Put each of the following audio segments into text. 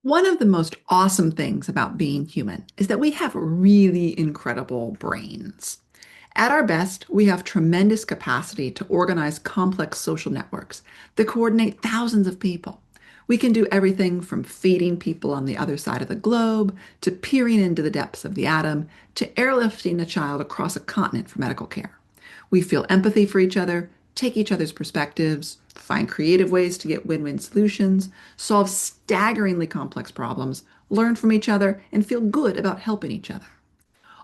One of the most awesome things about being human is that we have really incredible brains. At our best, we have tremendous capacity to organize complex social networks that coordinate thousands of people. We can do everything from feeding people on the other side of the globe, to peering into the depths of the atom, to airlifting a child across a continent for medical care. We feel empathy for each other, take each other's perspectives, find creative ways to get win-win solutions, solve staggeringly complex problems, learn from each other, and feel good about helping each other.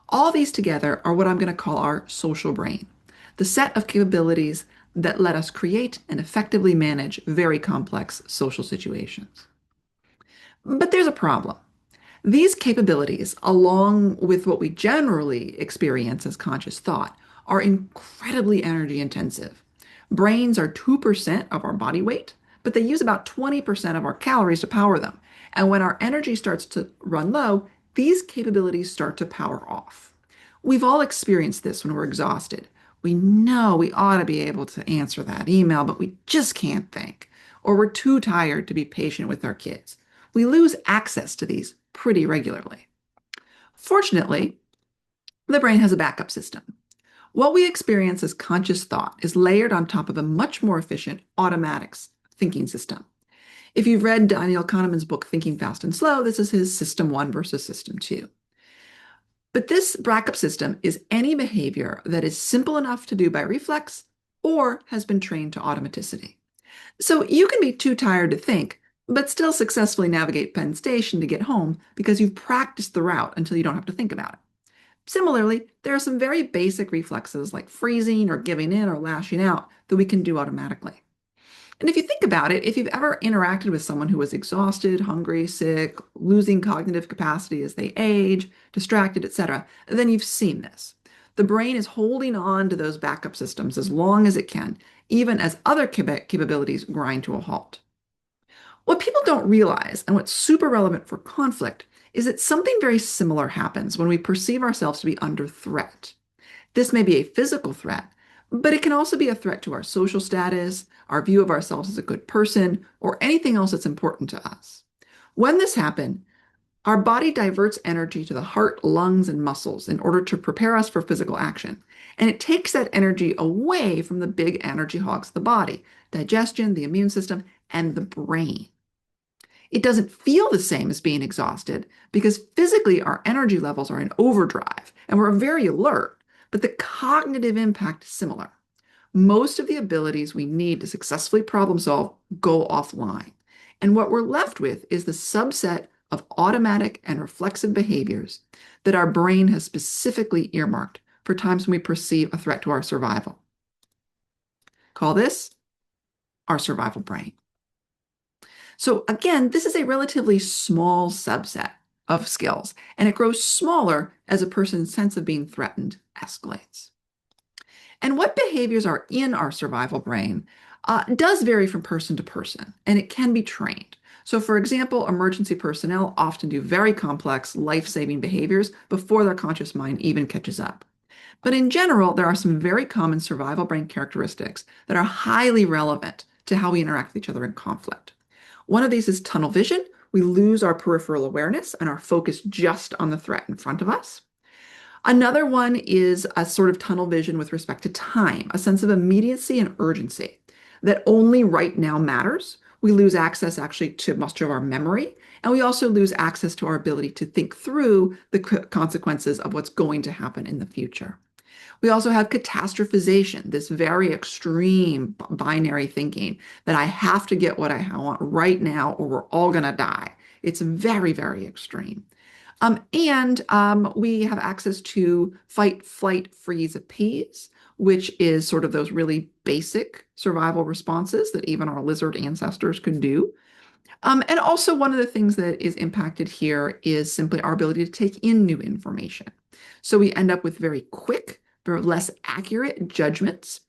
All these together are what I'm going to call our social brain, the set of capabilities that let us create and effectively manage very complex social situations. But there's a problem. These capabilities, along with what we generally experience as conscious thought, are incredibly energy intensive. Brains are 2% of our body weight, but they use about 20% of our calories to power them. And when our energy starts to run low, these capabilities start to power off. We've all experienced this when we're exhausted. We know we ought to be able to answer that email, but we just can't think. Or we're too tired to be patient with our kids. We lose access to these pretty regularly. Fortunately, the brain has a backup system. What we experience as conscious thought is layered on top of a much more efficient automatic thinking system. If you've read Daniel Kahneman's book, Thinking Fast and Slow, this is his System 1 versus System 2. But this backup system is any behavior that is simple enough to do by reflex or has been trained to automaticity. So you can be too tired to think, but still successfully navigate Penn Station to get home because you've practiced the route until you don't have to think about it. Similarly, there are some very basic reflexes like freezing or giving in or lashing out that we can do automatically. And if you think about it, if you've ever interacted with someone who is exhausted, hungry, sick, losing cognitive capacity as they age, distracted, etc., then you've seen this. The brain is holding on to those backup systems as long as it can, even as other capabilities grind to a halt. What people don't realize, and what's super relevant for conflict, is that something very similar happens when we perceive ourselves to be under threat. This may be a physical threat, but it can also be a threat to our social status, our view of ourselves as a good person, or anything else that's important to us. When this happens, our body diverts energy to the heart, lungs, and muscles in order to prepare us for physical action. And it takes that energy away from the big energy hogs of the body, digestion, the immune system, and the brain. It doesn't feel the same as being exhausted because physically our energy levels are in overdrive and we're very alert, but the cognitive impact is similar. Most of the abilities we need to successfully problem solve go offline. And what we're left with is the subset of automatic and reflexive behaviors that our brain has specifically earmarked for times when we perceive a threat to our survival. Call this our survival brain. So again, this is a relatively small subset of skills, and it grows smaller as a person's sense of being threatened escalates. And what behaviors are in our survival brain does vary from person to person, and it can be trained. So, for example, emergency personnel often do very complex life-saving behaviors before their conscious mind even catches up. But in general, there are some very common survival brain characteristics that are highly relevant to how we interact with each other in conflict. One of these is tunnel vision. We lose our peripheral awareness and are focused just on the threat in front of us. Another one is a sort of tunnel vision with respect to time, a sense of immediacy and urgency that only right now matters. We lose access actually to much of our memory, and we also lose access to our ability to think through the consequences of what's going to happen in the future. We also have catastrophization, this very extreme binary thinking that I have to get what I want right now or we're all going to die. It's very, very extreme. And we have access to fight, flight, freeze, appease, which is sort of those really basic survival responses that even our lizard ancestors could do. And also one of the things that is impacted here is simply our ability to take in new information. So we end up with very quick, very less accurate judgments.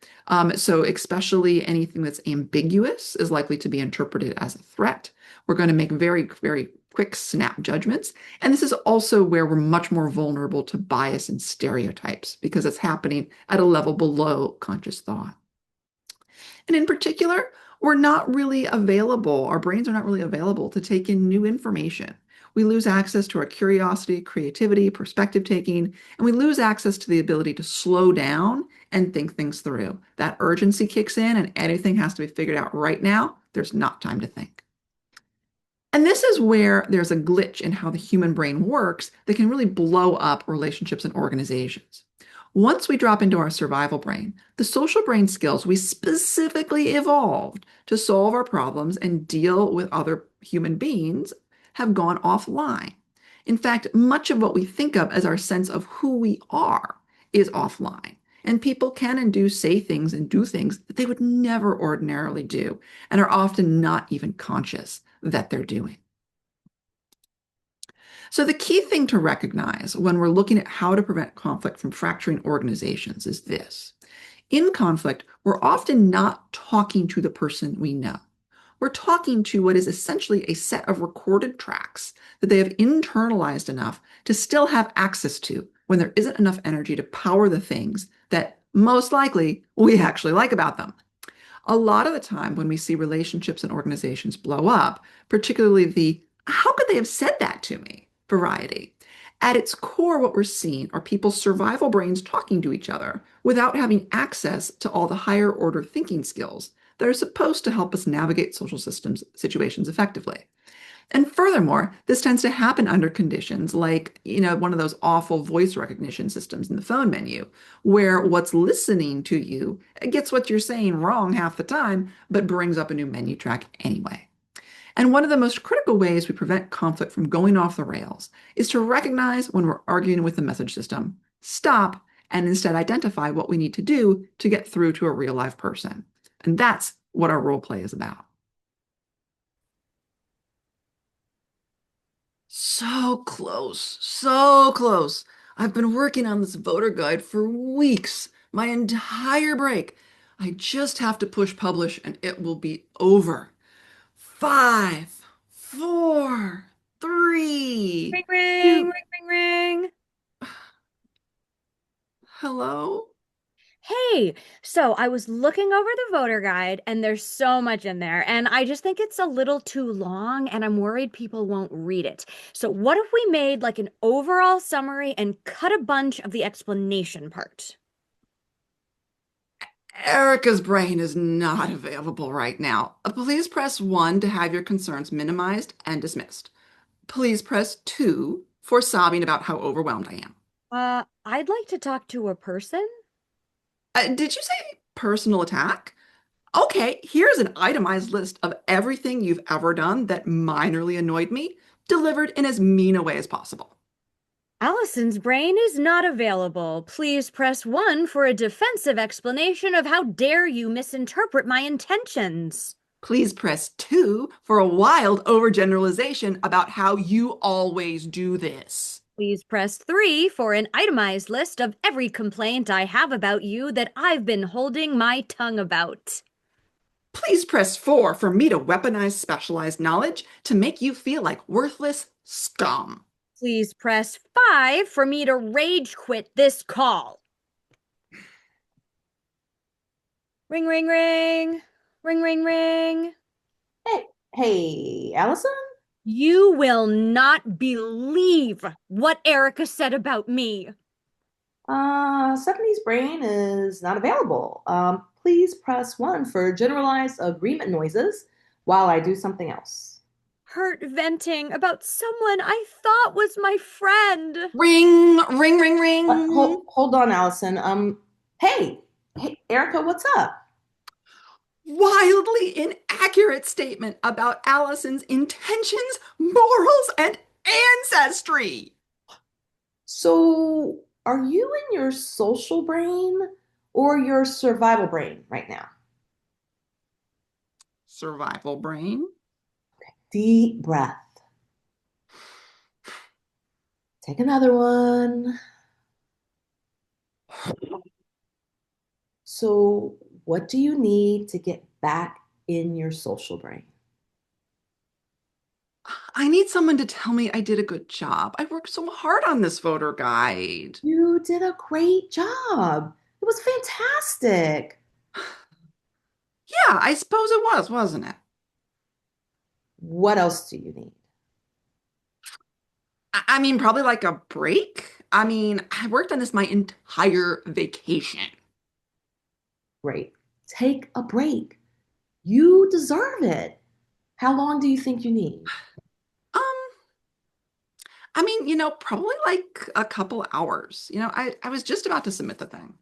So especially anything that's ambiguous is likely to be interpreted as a threat. We're going to make very, very quick snap judgments. And this is also where we're much more vulnerable to bias and stereotypes because it's happening at a level below conscious thought. And in particular, We're not really available, our brains are not really available to take in new information. We lose access to our curiosity, creativity, perspective taking, and we lose access to the ability to slow down and think things through. That urgency kicks in, and anything has to be figured out right now. There's not time to think. And this is where there's a glitch in how the human brain works that can really blow up relationships and organizations. Once we drop into our survival brain, the social brain skills we specifically evolved to solve our problems and deal with other human beings have gone offline. In fact, much of what we think of as our sense of who we are is offline. And people can and do say things and do things that they would never ordinarily do and are often not even conscious that they're doing. So, the key thing to recognize when we're looking at how to prevent conflict from fracturing organizations is this. In conflict, we're often not talking to the person we know. We're talking to what is essentially a set of recorded tracks that they have internalized enough to still have access to when there isn't enough energy to power the things that most likely we actually like about them. A lot of the time when we see relationships and organizations blow up, particularly the how could they have said that to me variety, at its core, what we're seeing are people's survival brains talking to each other without having access to all the higher order thinking skills that are supposed to help us navigate social systems situations effectively. And furthermore, this tends to happen under conditions like, one of those awful voice recognition systems in the phone menu, where what's listening to you gets what you're saying wrong half the time, but brings up a new menu track anyway. And one of the most critical ways we prevent conflict from going off the rails is to recognize when we're arguing with the message system, stop, and instead identify what we need to do to get through to a real life person. And that's what our role play is about. So close, so close. I've been working on this voter guide for weeks, my entire break. I just have to push publish and it will be over. Five, four, three, Ring, ring, two, ring, ring, ring. hello? Hey, so I was looking over the voter guide and there's so much in there, and I just think it's a little too long and I'm worried people won't read it. So, what if we made like an overall summary and cut a bunch of the explanation part? Erica's brain is not available right now. Please press 1 to have your concerns minimized and dismissed. Please press 2 for sobbing about how overwhelmed I am. I'd like to talk to a person. Did you say personal attack? Okay, here's an itemized list of everything you've ever done that minorly annoyed me, delivered in as mean a way as possible. Allison's brain is not available. Please press 1 for a defensive explanation of how dare you misinterpret my intentions. Please press 2 for a wild overgeneralization about how you always do this. Please press 3 for an itemized list of every complaint I have about you that I've been holding my tongue about. Please press 4 for me to weaponize specialized knowledge to make you feel like worthless scum. Please press 5 for me to rage quit this call. Ring, ring, ring. Ring, ring, ring. Hey, Allison? You will not believe what Erica said about me. Stephanie's brain is not available. Please press 1 for generalized agreement noises while I do something else. Hurt venting about someone I thought was my friend. Ring, ring, ring, ring. Hold on, Allison. Hey, Erica, what's up? Wildly inaccurate statement about Allison's intentions, morals, and ancestry. So, are you in your social brain or your survival brain right now? Survival brain. Deep breath. Take another one. So, what do you need to get back in your social brain? I need someone to tell me I did a good job. I worked so hard on this voter guide. You did a great job. It was fantastic. Yeah, I suppose it was, wasn't it? What else do you need? I mean, probably like a break. I mean, I worked on this my entire vacation. Great. Take a break. You deserve it. How long do you think you need? Um, I mean, probably like a couple hours. I was just about to submit the thing.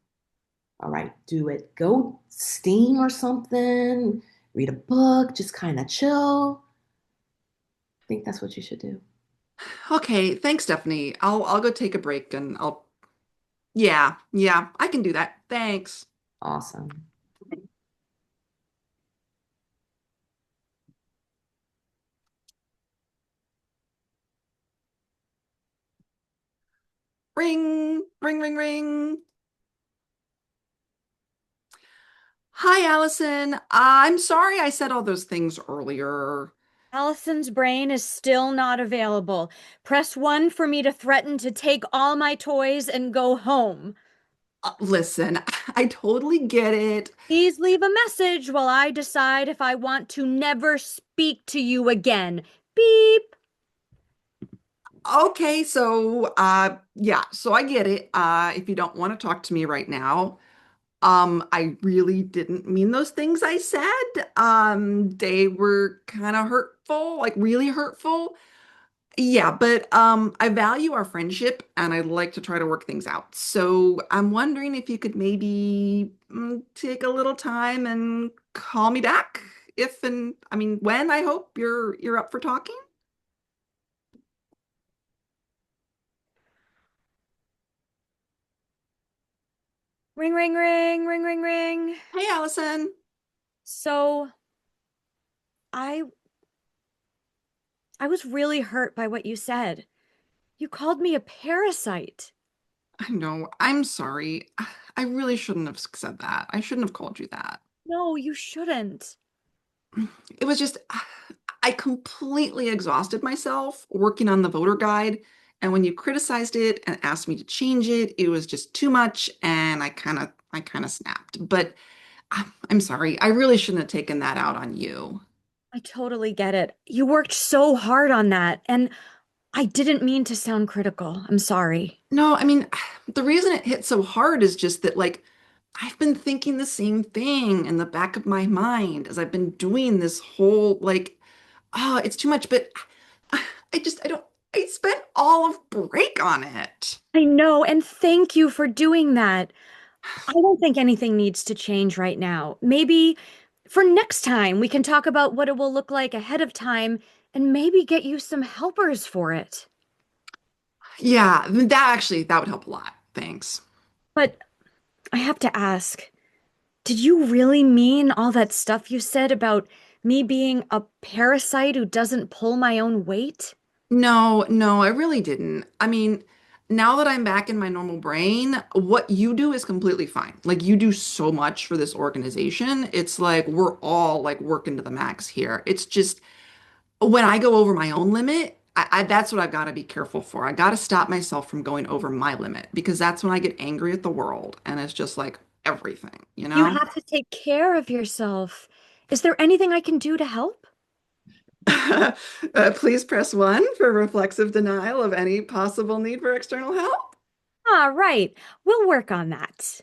All right, do it. Go steam or something, read a book, just kind of chill. I think that's what you should do. Okay, thanks, Stephanie. I'll go take a break and yeah, I can do that. Thanks. Awesome. Ring, ring, ring, ring. Hi, Allison. I'm sorry I said all those things earlier. Allison's brain is still not available. Press 1 for me to threaten to take all my toys and go home. Listen, I totally get it. Please leave a message while I decide if I want to never speak to you again. Beep. Okay, so yeah, so I get it. If you don't want to talk to me right now, I really didn't mean those things I said. They were kind of hurtful, like really hurtful. Yeah, but I value our friendship and I'd like to try to work things out. So I'm wondering if you could maybe take a little time and call me back if and I mean when I hope you're up for talking. Ring, ring, ring, ring, ring, ring. Hey, Allison. So, I I was really hurt by what you said. You called me a parasite. I know, I'm sorry. I really shouldn't have said that. I shouldn't have called you that. No, you shouldn't. It was just, I completely exhausted myself working on the voter guide. And when you criticized it and asked me to change it, it was just too much. And I kind of snapped. But I'm sorry. I really shouldn't have taken that out on you. I totally get it. You worked so hard on that, and I didn't mean to sound critical. I'm sorry. No, I mean, the reason it hit so hard is just that, like, I've been thinking the same thing in the back of my mind as I've been doing this whole, like, oh, it's too much, but I don't, I spent all of break on it. I know, and thank you for doing that. I don't think anything needs to change right now. Maybe for next time, we can talk about what it will look like ahead of time and maybe get you some helpers for it. Yeah, that would help a lot. Thanks. But I have to ask, did you really mean all that stuff you said about me being a parasite who doesn't pull my own weight? No, no, I really didn't. I mean, now that I'm back in my normal brain, what you do is completely fine. Like you do so much for this organization. It's like we're all like working to the max here. It's just when I go over my own limit, that's what I've got to be careful for. I got to stop myself from going over my limit because that's when I get angry at the world and it's just like everything, you You know? have to take care of yourself. Is there anything I can do to help? Please press 1 for reflexive denial of any possible need for external help. Ah, right. We'll work on that.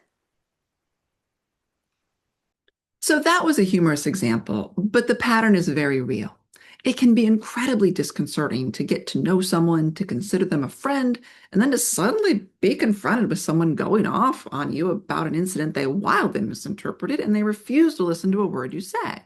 So that was a humorous example, but the pattern is very real. It can be incredibly disconcerting to get to know someone, to consider them a friend, and then to suddenly be confronted with someone going off on you about an incident they wildly misinterpreted and they refuse to listen to a word you say.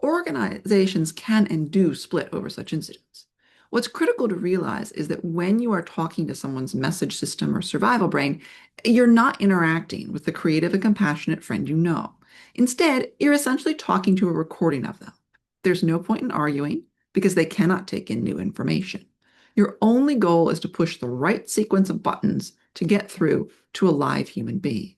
Organizations can and do split over such incidents. What's critical to realize is that when you are talking to someone's message system or survival brain, you're not interacting with the creative and compassionate friend you know. Instead, you're essentially talking to a recording of them. There's no point in arguing because they cannot take in new information. Your only goal is to push the right sequence of buttons to get through to a live human being.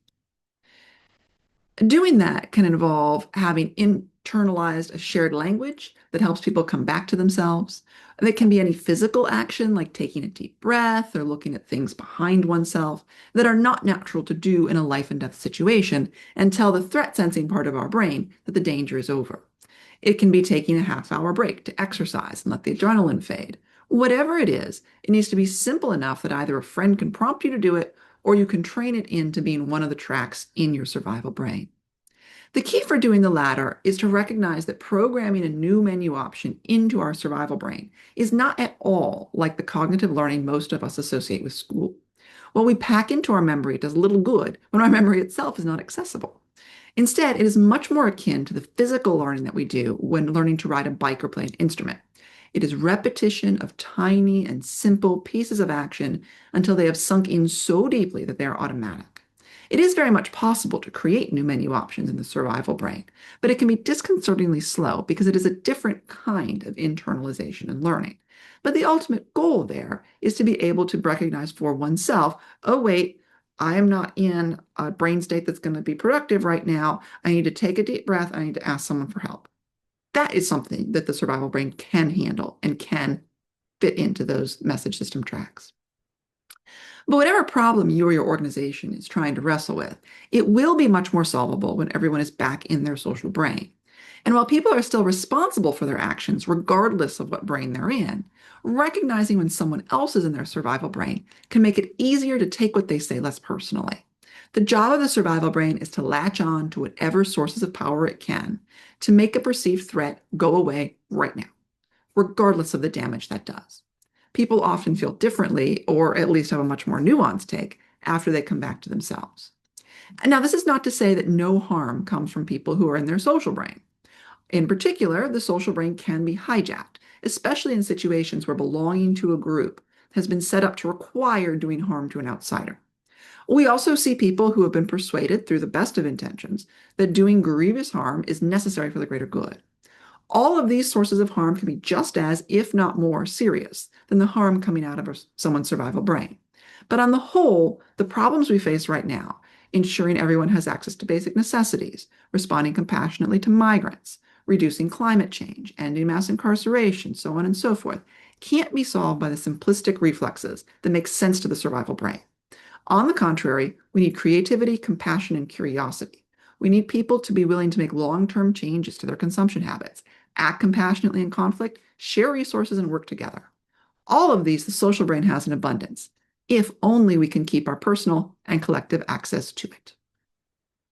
Doing that can involve having internalized a shared language that helps people come back to themselves. And it can be any physical action like taking a deep breath or looking at things behind oneself that are not natural to do in a life and death situation and tell the threat sensing part of our brain that the danger is over. It can be taking a half-hour break to exercise and let the adrenaline fade. Whatever it is, it needs to be simple enough that either a friend can prompt you to do it or you can train it into being one of the tracks in your survival brain. The key for doing the latter is to recognize that programming a new menu option into our survival brain is not at all like the cognitive learning most of us associate with school. What we pack into our memory does little good when our memory itself is not accessible. Instead, it is much more akin to the physical learning that we do when learning to ride a bike or play an instrument. It is repetition of tiny and simple pieces of action until they have sunk in so deeply that they are automatic. It is very much possible to create new menu options in the survival brain, but it can be disconcertingly slow because it is a different kind of internalization and learning. But the ultimate goal there is to be able to recognize for oneself, oh, wait, I am not in a brain state that's going to be productive right now. I need to take a deep breath. I need to ask someone for help. That is something that the survival brain can handle and can fit into those message system tracks. But whatever problem you or your organization is trying to wrestle with, it will be much more solvable when everyone is back in their social brain. And while people are still responsible for their actions, regardless of what brain they're in, recognizing when someone else is in their survival brain can make it easier to take what they say less personally. The job of the survival brain is to latch on to whatever sources of power it can to make a perceived threat go away right now, regardless of the damage that does. People often feel differently, or at least have a much more nuanced take, after they come back to themselves. Now, this is not to say that no harm comes from people who are in their social brain. In particular, the social brain can be hijacked, especially in situations where belonging to a group has been set up to require doing harm to an outsider. We also see people who have been persuaded through the best of intentions that doing grievous harm is necessary for the greater good. All of these sources of harm can be just as, if not more, serious than the harm coming out of someone's survival brain. But on the whole, the problems we face right now, ensuring everyone has access to basic necessities, responding compassionately to migrants, reducing climate change, ending mass incarceration, so on and so forth, can't be solved by the simplistic reflexes that make sense to the survival brain. On the contrary, we need creativity, compassion, and curiosity. We need people to be willing to make long-term changes to their consumption habits, act compassionately in conflict, share resources, and work together. All of these the social brain has in abundance, if only we can keep our personal and collective access to it.